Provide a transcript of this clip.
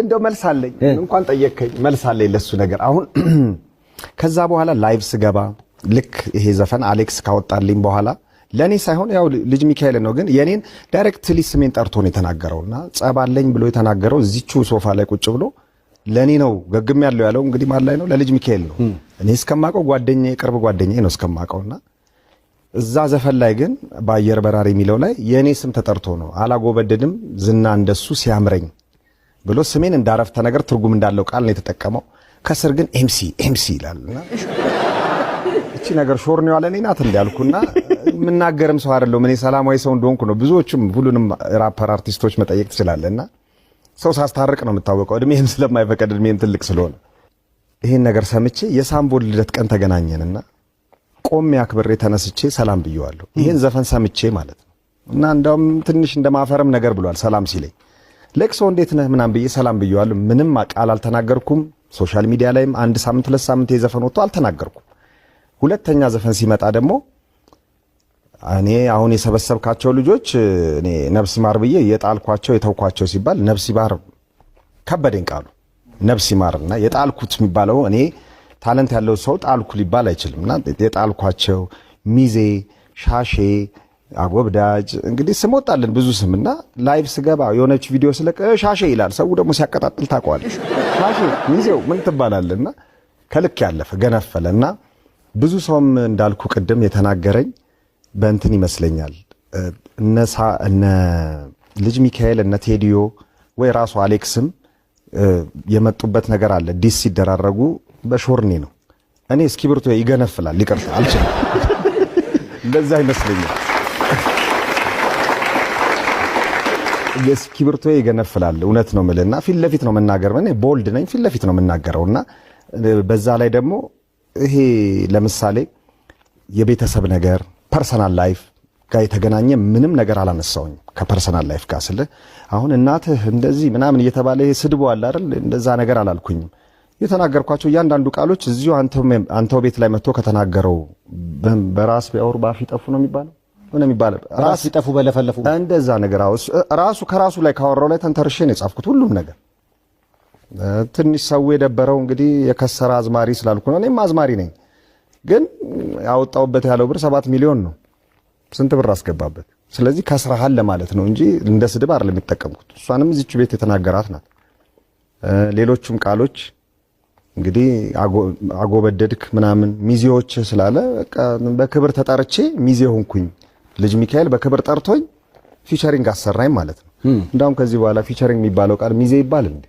እንደው መልሳለኝ እንኳን ጠየቀኝ መልሳለኝ ለሱ ነገር አሁን ከዛ በኋላ ላይቭ ስገባ ልክ ይሄ ዘፈን አሌክስ ካወጣልኝ በኋላ ለኔ ሳይሆን ያው ልጅ ሚካኤል ነው ግን የኔን ዳይሬክትሊ ስሜን ጠርቶ ነው የተናገረውና ጸባለኝ ብሎ የተናገረው እዚቹ ሶፋ ላይ ቁጭ ብሎ ለኔ ነው ገግም ያለው እንግዲህ ማን ላይ ነው ለልጅ ሚካኤል ነው እኔ እስከማቀው ጓደኛዬ ቅርብ ጓደኛዬ ነው እስከማቀውና እዛ ዘፈን ላይ ግን በአየር በራሪ የሚለው ላይ የኔ ስም ተጠርቶ ነው አላጎበደድም ዝና እንደሱ ሲያምረኝ ብሎ ስሜን እንዳረፍተ ነገር ትርጉም እንዳለው ቃል ነው የተጠቀመው ከስር ግን ኤምሲ ይላልና እቺ ነገር ሾርኔው አለኔ ናት እንዲያልኩና ምናገርም ሰው አይደለም እኔ ሰላማዊ ሰው እንደሆንኩ ነው ብዙዎችም ሁሉንም ራፐር አርቲስቶች መጠየቅ ትችላለና ሰው ሳስታርቅ ነው የምታወቀው እድሜም ስለማይፈቀድ እድሜም ትልቅ ስለሆነ ይሄን ነገር ሰምቼ የሳምቦል ልደት ቀን ተገናኘንና ቆሜ አክብሬ ተነስቼ ሰላም ብየዋለሁ ይሄን ዘፈን ሰምቼ ማለት ነው እና እንደውም ትንሽ እንደማፈረም ነገር ብሏል ሰላም ሲለኝ ለክሶ እንዴት ነህ ምናም ብዬ ሰላም ብየዋለሁ ምንም ቃል አልተናገርኩም ሶሻል ሚዲያ ላይም አንድ ሳምንት ሁለት ሳምንት የዘፈን ወጥቶ አልተናገርኩም ሁለተኛ ዘፈን ሲመጣ ደግሞ እኔ አሁን የሰበሰብካቸው ልጆች እኔ ነፍስ ይማር ብዬ የጣልኳቸው የተውኳቸው ሲባል ነፍስ ይማር ከበደኝ ቃሉ ነፍስ ይማርና የጣልኩት የሚባለው እኔ ታለንት ያለው ሰው ጣልኩ ሊባል አይችልምና የጣልኳቸው ሚዜ ሻሼ አጎብዳጅ እንግዲህ ስም ወጣልን ብዙ ስምና ላይቭ ስገባ የሆነች ቪዲዮ ስለቀ ሻሼ ይላል ሰው ደግሞ ሲያቀጣጥል ታቋለሽ ሻሼ ሚዜው ምን ትባላለና ከልክ ያለፈ ገነፈለና ብዙ ሰውም እንዳልኩ ቅድም የተናገረኝ በእንትን ይመስለኛል እነ ልጅ ሚካኤል እነ ቴዲዮ ወይ ራሱ አሌክስም የመጡበት ነገር አለ ዲስ ሲደራረጉ በሾርኔ ነው እኔ እስኪብርቶ ይገነፍላል ይቀርታ አልችልም እንደዛ ይመስለኛል እስኪብርቶ ይገነፍላል እውነት ነው ምልና ፊት ለፊት ነው መናገር እኔ ቦልድ ነኝ ፊት ለፊት ነው መናገረውና በዛ ላይ ደግሞ ይሄ ለምሳሌ የቤተሰብ ነገር ፐርሰናል ላይፍ ጋር የተገናኘ ምንም ነገር አላነሳውኝ ከፐርሰናል ላይፍ ጋር ስለ አሁን እናትህ እንደዚህ ምናምን እየተባለ ስድቦ አለ አይደል እንደዛ ነገር አላልኩኝም የተናገርኳቸው እያንዳንዱ ቃሎች እዚሁ አንተው ቤት ላይ መጥቶ ከተናገረው በራስ ቢያወሩ ባፍ ይጠፉ ነው የሚባለው ራስ ይጠፉ በለፈለፉ እንደዛ ነገር ራሱ ከራሱ ላይ ካወራው ላይ ተንተርሼ ነው የጻፍኩት ሁሉም ነገር ትንሽ ሰው የደበረው እንግዲህ የከሰራ አዝማሪ ስላልኩ ነው እኔም አዝማሪ ነኝ ግን ያወጣውበት ያለው ብር 7 ሚሊዮን ነው ስንት ብር አስገባበት ስለዚህ ከስራሃል ለማለት ነው እንጂ እንደ ስድብ አይደለም የሚጠቀምኩት እሷንም እዚች ቤት የተናገራት ናት ሌሎችም ቃሎች እንግዲህ አጎበደድክ ምናምን ሚዜዎች ስላለ በክብር ተጠርቼ ሚዜ ሆንኩኝ ልጅ ሚካኤል በክብር ጠርቶኝ ፊቸሪንግ አሰራኝ ማለት ነው እንዳውም ከዚህ በኋላ ፊቸሪንግ የሚባለው ቃል ሚዜ ይባል እንዴ